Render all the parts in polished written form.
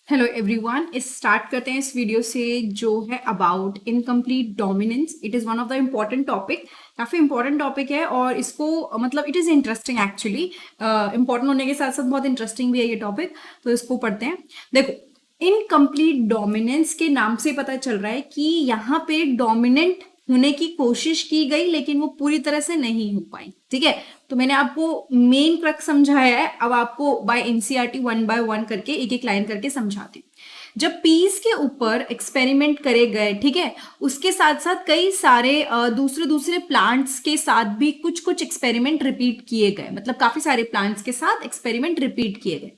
Hello everyone, इस start करते हैं इस वीडियो से जो है about incomplete dominance. It is one of the important topic, काफ़ी इंपॉर्टेंट टॉपिक है और इसको मतलब it is interesting actually. Important होने के साथ साथ बहुत इंटरेस्टिंग भी है ये टॉपिक, तो इसको पढ़ते हैं। देखो, इनकम्प्लीट डोमिनेंस के नाम से पता चल रहा है कि यहाँ पे डोमिनेंट होने की कोशिश की गई लेकिन वो पूरी तरह से नहीं हो पाई। ठीक है, तो मैंने आपको मेन क्रक्स समझाया है, अब आपको bye NCERT one by one करके एक एक लाइन करके समझाती हूँ। जब पीस के ऊपर एक्सपेरिमेंट करे गए, ठीक है, उसके साथ साथ कई सारे दूसरे दूसरे प्लांट्स के साथ भी कुछ कुछ एक्सपेरिमेंट रिपीट किए गए, मतलब काफी सारे प्लांट्स के साथ एक्सपेरिमेंट रिपीट किए गए।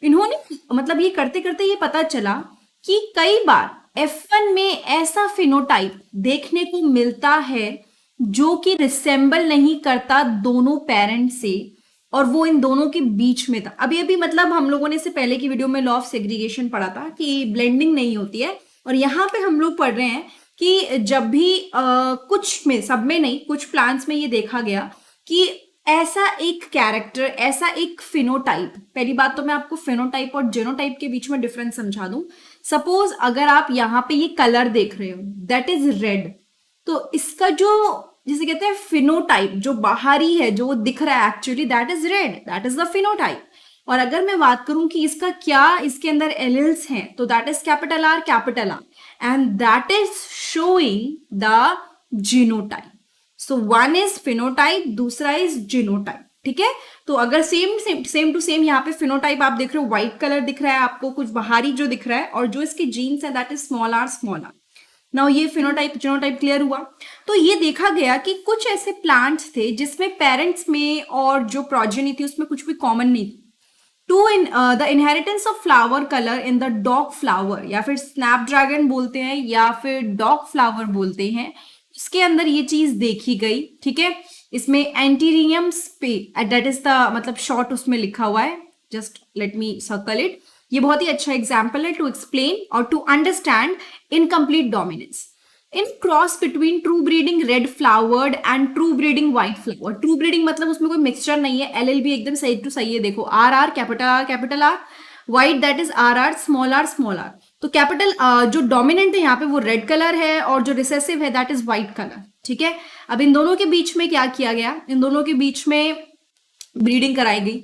इन्होंने मतलब ये करते करते ये पता चला कि कई बार F1 में ऐसा फिनोटाइप देखने को मिलता है जो कि रिसेंबल नहीं करता दोनों पेरेंट से, और वो इन दोनों के बीच में था। अभी अभी मतलब हम लोगों ने इससे पहले की वीडियो में लॉ ऑफ सेग्रीगेशन पढ़ा था कि ब्लेंडिंग नहीं होती है, और यहाँ पे हम लोग पढ़ रहे हैं कि जब भी कुछ में, सब में नहीं, कुछ प्लांट्स में ये देखा गया कि ऐसा एक कैरेक्टर, ऐसा एक फिनोटाइप। पहली बात तो मैं आपको फिनोटाइप और जेनोटाइप के बीच में डिफरेंस समझा दूं। सपोज अगर आप यहाँ पे ये कलर देख रहे हो, दैट इज रेड, तो इसका जो जिसे कहते हैं फिनोटाइप, जो बाहरी है, जो दिख रहा है actually, that is red, that is the phenotype. और अगर मैं बात करूं कि इसका क्या इसके अंदर एलिल्स हैं, तो that is capital R and that is showing the genotype. So one is phenotype, दूसरा इज जीनोटाइप। ठीक है, तो अगर सेम टू सेम यहाँ पे फिनोटाइप आप देख रहे हो, व्हाइट कलर दिख रहा है आपको, कुछ बाहरी जो दिख रहा है, और जो इसके जीन्स है that is small r. Now ये फिनोटाइप जीनोटाइप क्लियर हुआ। तो ये देखा गया कि कुछ ऐसे प्लांट्स थे जिसमें पेरेंट्स में और जो प्रोजेनी थी उसमें कुछ भी कॉमन नहीं थी। To in the inheritance of flower colour in the dog flower, या फिर स्नैपड्रैगन बोलते हैं या फिर डॉग फ्लावर बोलते हैं, उसके अंदर ये चीज देखी गई। ठीक है, इसमें एंटीरियम स्पे, दैट इज द मतलब शॉर्ट उसमें लिखा हुआ है, just let me circle it. ये बहुत ही अच्छा एग्जाम्पल है टू एक्सप्लेन और to understand incomplete dominance in cross between true breeding red flowered and true breeding white flower. True breeding मतलब उसमें कोई मिक्सचर नहीं है, LLB एकदम सही टू सही है। देखो, R R capital R, white that is R R small R. तो कैपिटल जो डोमिनेंट है यहाँ पे वो रेड कलर है और जो रिसेसिव है दैट इज व्हाइट कलर। ठीक है, अब इन दोनों के बीच में क्या किया गया, इन दोनों के बीच में ब्रीडिंग कराई गई।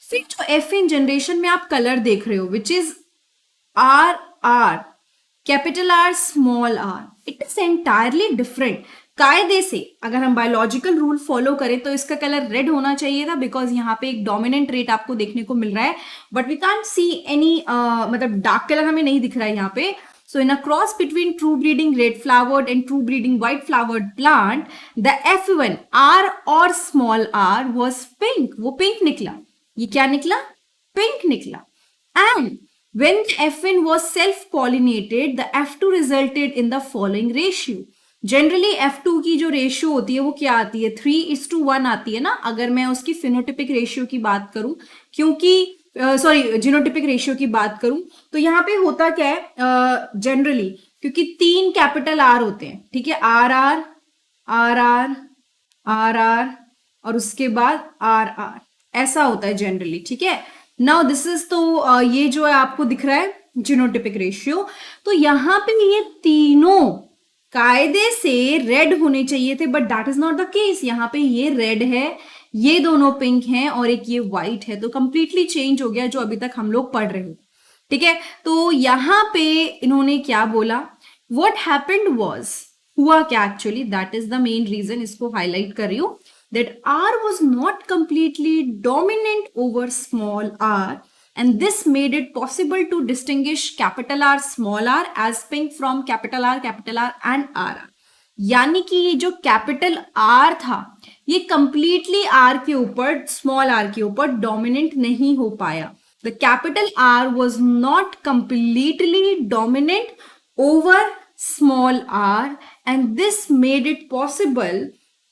फिर जो F1 जनरेशन में आप कलर देख रहे हो which is R R capital R small R, it is entirely different. कायदे से अगर हम बायोलॉजिकल रूल फॉलो करें तो इसका कलर रेड होना चाहिए था, बिकॉज यहाँ पे एक डोमिनेंट रेट आपको देखने को मिल रहा है, but we can't see any मतलब डार्क कलर हमें नहीं दिख रहा है यहाँ पे। So in a cross between true breeding red flowered and true breeding white flowered plant, the F1 R or small r was pink. वो pink निकला। ये क्या निकला? Pink निकला। And when the F1 was self-pollinated, the F2 resulted in the following ratio. Generally F2 की जो ratio होती है वो क्या आती है? 3:1 आती है ना, अगर मैं उसकी फिनोटिपिक रेशियो की बात करूं, क्योंकि सॉरी जीनोटिपिक रेशियो की बात करूं, तो यहाँ पे होता क्या है जनरली, क्योंकि 3 कैपिटल आर होते हैं, ठीक है, R R R R R R और उसके बाद आर आर, ऐसा होता है जनरली। ठीक है, नाउ दिस इज तो ये जो है आपको दिख रहा है जीनोटिपिक रेशियो। तो यहाँ पे ये तीनों कायदे से रेड होने चाहिए थे, but that is not the case. यहाँ पे ये रेड है, ये दोनों पिंक हैं और एक ये व्हाइट है, तो कंप्लीटली चेंज हो गया जो अभी तक हम लोग पढ़ रहे हो। ठीक है, तो यहाँ पे इन्होंने क्या बोला, व्हाट हैपेंड वाज, हुआ क्या actually, that is the main reason, इसको हाईलाइट कर रही हूं, that R was not completely dominant over small R and this made it possible to distinguish capital R small r as pink from capital R and RR। यानी कि ये जो capital R था ये कंप्लीटली R के ऊपर, small r के ऊपर डोमिनेंट नहीं हो पाया। The capital R was not completely dominant over small r and this made it possible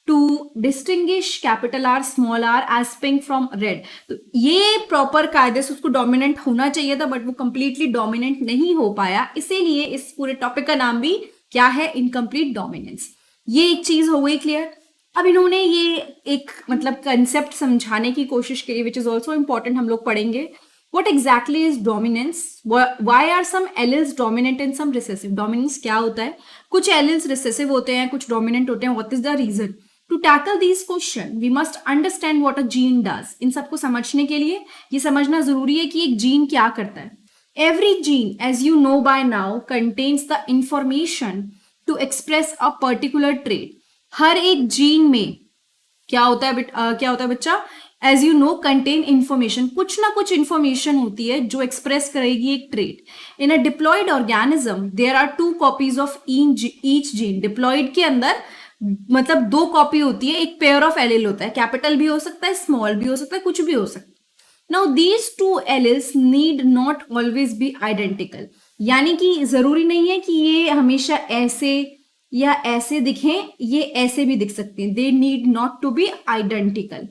to distinguish capital R small R as pink from red. तो ये प्रॉपर कायदे से उसको डोमिनेंट होना चाहिए था, बट वो कंप्लीटली डोमिनेंट नहीं हो पाया, इसीलिए इस पूरे टॉपिक का नाम भी क्या है, इनकम्प्लीट डोमिनेंस। ये एक चीज हो गई क्लियर। अब इन्होंने ये एक मतलब कंसेप्ट समझाने की कोशिश करी विच इज ऑल्सो इंपॉर्टेंट, हम लोग पढ़ेंगे What exactly is dominance? Why are some alleles dominant and some recessive? Dominance क्या होता है? कुछ alleles recessive होते हैं, कुछ dominant होते हैं. What is the reason? To tackle these questions, we must understand what a gene does. इन सबको समझने के लिए ये समझना जरूरी है कि एक gene क्या करता है. Every gene, as you know by now, contains the information to express a particular trait. हर एक gene में क्या होता है बच्चा? As you know contain information, कुछ ना कुछ इंफॉर्मेशन होती है जो एक्सप्रेस करेगी एक trait. In a diploid organism there are 2 copies of each gene. Diploid के अंदर मतलब 2 कॉपी होती है, एक पेयर ऑफ एलिल होता है, कैपिटल भी हो सकता है, स्मॉल भी हो सकता है, कुछ भी हो सकता है. Now these 2 alleles need not always be identical. यानी कि जरूरी नहीं है कि ये हमेशा ऐसे या ऐसे दिखें, ये ऐसे भी दिख सकते हैं. They need not to be identical.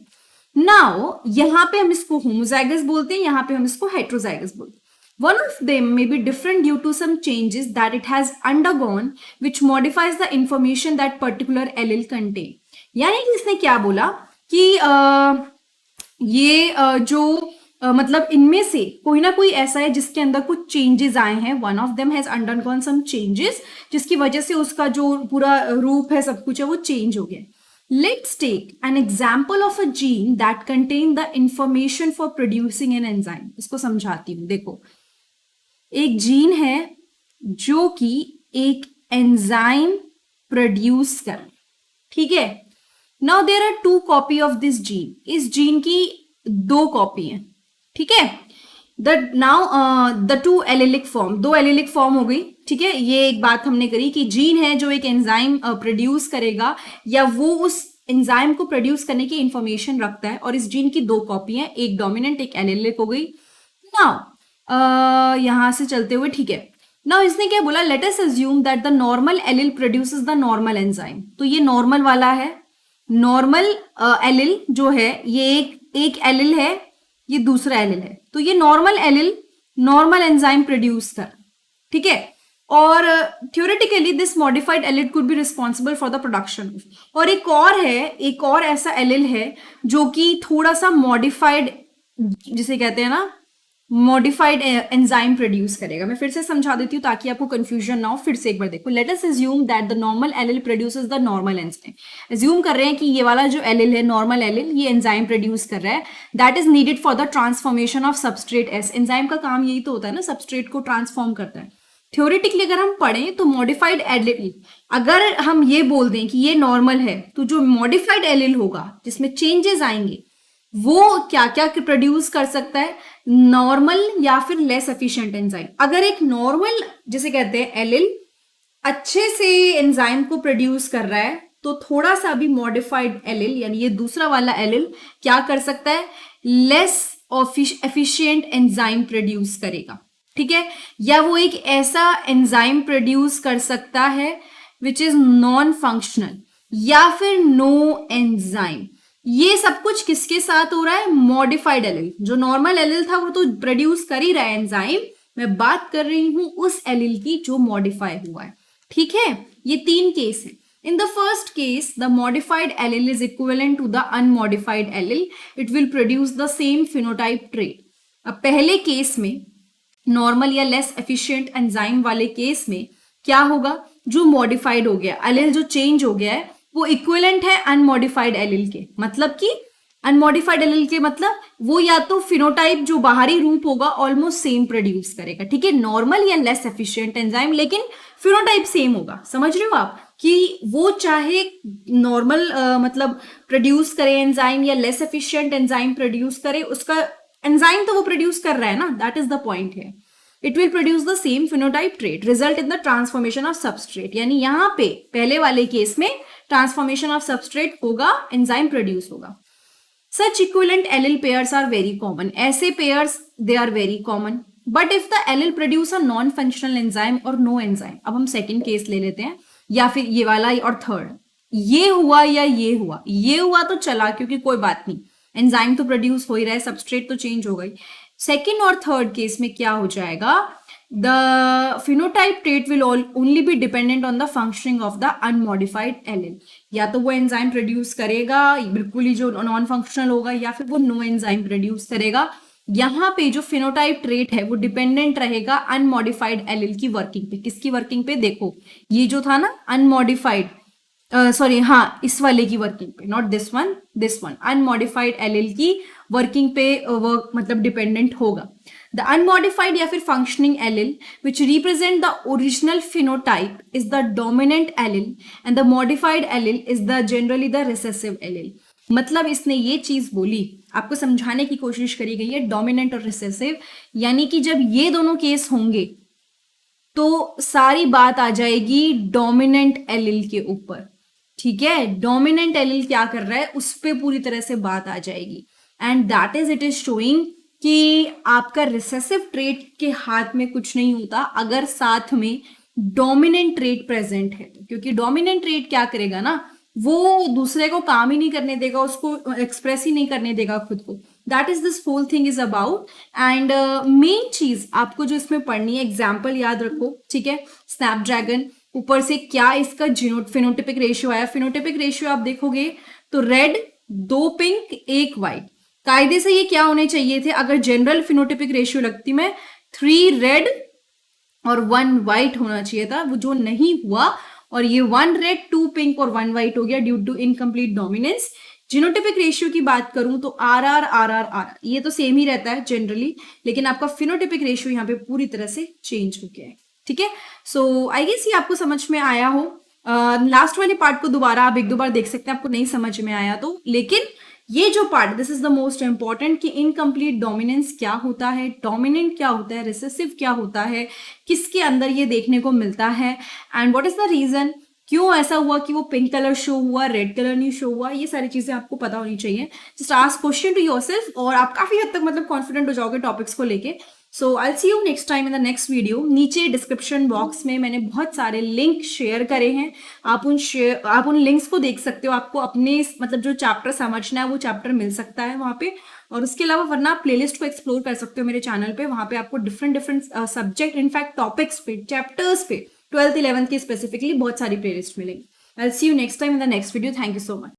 Now यहां पे हम इसको होमोजाइगस बोलते हैं, यहां पे हम इसको हेट्रोजाइगस बोलते हैं. One of them may be different due to some changes that it has undergone, which modifies the information that particular allele contain. यानी कि इसने क्या बोला कि ये जो मतलब इनमें से कोई ना कोई ऐसा है जिसके अंदर कुछ चेंजेस आए हैं. One of them has undergone some changes, जिसकी वजह से उसका जो पूरा रूप है, सब कुछ है, वो चेंज हो गया. Let's take an example of a gene that contain the information for producing an enzyme. इसको समझाती हूँ. देखो, एक जीन है जो कि एक एंजाइम प्रोड्यूस कर, ठीक है. Now there are 2 copy of this gene. इस जीन की 2 कॉपी हैं, ठीक है. The 2 allelic form, 2 allelic form हो गई, ठीक है. ये एक बात हमने करी कि जीन है जो एक एंजाइम प्रोड्यूस करेगा या वो उस एंजाइम को प्रोड्यूस करने की इंफॉर्मेशन रखता है, और इस जीन की 2 कॉपी हैं, एक डोमिनेंट एक एलिलिक हो गई. नाउ यहां से चलते हुए, ठीक है. नाउ इसने क्या बोला, let us assume that the normal allele produces the normal enzyme. तो ये नॉर्मल वाला है. नॉर्मल एलिल जो है ये एक एलिल है, ये दूसरा एलिल है. तो ये normal allele normal enzyme produce कर, ठीक है. और theoretically this modified allele could be responsible for the production. और एक और ऐसा एलिल है जो कि थोड़ा सा मॉडिफाइड, जिसे कहते हैं ना, मॉडिफाइड एंजाइम प्रोड्यूस करेगा. मैं फिर से समझा देती हूँ ताकि आपको कंफ्यूजन ना हो. फिर से एक बार देखो. Let us assume that the normal allele produces the normal enzyme. Assume कर रहे हैं कि ये वाला जो एलिल है, नॉर्मल एलिल, ये एंजाइम प्रोड्यूस कर रहा है. That is needed for the transformation of substrate S. Enzyme का काम यही तो होता है ना, सबस्ट्रेट को ट्रांसफॉर्म करता है. थ्योरेटिकली अगर हम पढ़ें तो मॉडिफाइड एलिल, अगर हम ये बोल दें कि ये नॉर्मल है, तो जो मॉडिफाइड एलिल होगा जिसमें चेंजेस आएंगे, वो क्या क्या प्रोड्यूस कर सकता है, नॉर्मल या फिर लेस एफिशिएंट एंजाइम. अगर एक नॉर्मल, जिसे कहते हैं एलिल, अच्छे से एंजाइम को प्रोड्यूस कर रहा है, तो थोड़ा सा भी मॉडिफाइड एलिल, यानी ये दूसरा वाला एलिल, क्या कर सकता है, लेस एफिशिएंट एंजाइम प्रोड्यूस करेगा, ठीक है. या वो एक ऐसा एंजाइम प्रोड्यूस कर सकता है विच इज नॉन फंक्शनल, या फिर नो एंजाइम. ये सब कुछ किसके साथ हो रहा है, मॉडिफाइड एलिल. जो नॉर्मल एलिल था वो तो प्रोड्यूस कर ही रहा है एंजाइम, मैं बात कर रही हूं उस एलिल की जो मॉडिफाई हुआ है, ठीक है. ये 3 केस है. In the first case, the modified allele is equivalent to the unmodified allele. It will produce the same phenotype trait. अब पहले केस में, नॉर्मल या लेस एफिशिएंट एंजाइम वाले केस में क्या होगा, जो मॉडिफाइड हो गया एलिल, जो चेंज हो गया है, वो इक्विवेलेंट है अनमॉडिफाइड एलिल के. मतलब कि अनमॉडिफाइड एलिल के मतलब वो या तो फिनोटाइप जो बाहरी रूप होगा ऑलमोस्ट सेम प्रोड्यूस करेगा, ठीक है. नॉर्मल या लेस एफिशिएंट एंजाइम, लेकिन फिनोटाइप सेम होगा. समझ रहे हो आप कि वो चाहे नॉर्मल मतलब प्रोड्यूस करे एंजाइम या लेस एफिशिएंट एंजाइम प्रोड्यूस करे, उसका एंजाइम तो वो प्रोड्यूस कर रहा है ना. दैट इज द पॉइंट है. It will produce the same phenotype trait, result in the transformation of substrate. यानी यहाँ पे पहले वाले केस में ट्रांसफॉर्मेशन ऑफ सबस्ट्रेट होगा, एंजाइम प्रोड्यूस होगा. Such equivalent allele pairs are very common. ऐसे pairs they are very common. But if the allele produce a non functional enzyme और नो एंजाइम. अब हम सेकेंड केस ले लेते हैं, या फिर ये वाला और थर्ड. ये हुआ या ये हुआ तो चला, क्योंकि कोई बात नहीं, एंजाइम तो प्रोड्यूस हो ही रहा है, सबस्ट्रेट तो चेंज हो गई. सेकेंड और थर्ड केस में क्या हो जाएगा, the phenotype trait will only be dependent on the functioning of the unmodified allele. या तो वो एंजाइम प्रोड्यूस करेगा बिल्कुल ही जो नॉन फंक्शनल होगा, या फिर वो नो एंजाइम प्रोड्यूस करेगा. यहाँ पे जो फिनोटाइप ट्रेट है वो डिपेंडेंट रहेगा अनमॉडिफाइड एलील की वर्किंग पे। किसकी वर्किंग पे? देखो ये जो था ना अनमॉडिफाइड, सॉरी हाँ इस वाले की वर्किंग पे, not this one unmodified allele की वर्किंग पे वो मतलब डिपेंडेंट होगा। द अनमॉडिफाइड या फिर functioning allele which represent the original phenotype is the dominant allele and the modified allele is the generally the recessive allele. मतलब इसने ये चीज बोली, आपको समझाने की कोशिश करी गई है डोमिनेंट और रिसेसिव, यानी कि जब ये दोनों केस होंगे तो सारी बात आ जाएगी डोमिनेंट एलील के ऊपर। ठीक है, डोमिनेंट एलील क्या कर रहा है उस पर पूरी तरह से बात आ जाएगी। And that is it is showing कि आपका रिसेसिव ट्रेट के हाथ में कुछ नहीं होता अगर साथ में डोमिनेंट ट्रेट प्रेजेंट है तो, क्योंकि डोमिनेंट ट्रेट क्या करेगा ना, वो दूसरे को काम ही नहीं करने देगा, उसको एक्सप्रेस ही नहीं करने देगा खुद को। That is this whole thing is about. And main चीज आपको जो इसमें पढ़नी है, एग्जाम्पल याद रखो, ठीक है, स्नैपड्रैगन, ऊपर से क्या इसका फिनोटिपिक रेशियो आया। फिनोटिपिक रेशियो आप देखोगे तो रेड 2 पिंक 1 व्हाइट, कायदे से ये क्या होने चाहिए थे, अगर जनरल फिनोटिपिक रेशियो लगती मैं 3 रेड और 1 व्हाइट होना चाहिए था, वो जो नहीं हुआ, और ये 1 रेड 2 पिंक और 1 व्हाइट हो गया due to incomplete dominance. Genotypic ratio की बात करूं तो आर ये तो सेम ही रहता है जनरली, लेकिन आपका फिनोटिपिक रेशियो यहाँ पे पूरी तरह से चेंज हो गया है। ठीक है, सो आई गेस ये आपको समझ में आया हो। लास्ट वाले पार्ट को दोबारा आप 1-2 बार देख सकते हैं, आपको नहीं समझ में आया तो, लेकिन ये जो part, this is the most important कि इनकम्प्लीट डोमिनेंस क्या होता है, डोमिनेंट क्या होता है, रिसेसिव क्या होता है, किसके अंदर ये देखने को मिलता है, and what is the reason, क्यों ऐसा हुआ कि वो पिंक कलर शो हुआ, रेड कलर नहीं शो हुआ, ये सारी चीजें आपको पता होनी चाहिए। Just ask question to yourself और आप काफी हद तक मतलब कॉन्फिडेंट हो जाओगे टॉपिक्स को लेके। So I see you next time in the next video. नीचे डिस्क्रिप्शन बॉक्स में मैंने बहुत सारे लिंक शेयर करे हैं, आप उन लिंक्स को देख सकते हो, आपको अपने मतलब जो चैप्टर समझना है वो चैप्टर मिल सकता है वहाँ पे। और उसके अलावा वरना आप प्लेलिस्ट को एक्सप्लोर कर सकते हो मेरे चैनल पे, वहाँ पे आपको डिफरेंट सब्जेक्ट, इनफैक्ट टॉपिक्स पे, चैप्टर्स पे, 12th 11th की स्पेसिफिकली बहुत सारी प्लेलिस्ट मिलेंगी। I see you next time in the next video. Thank you so much.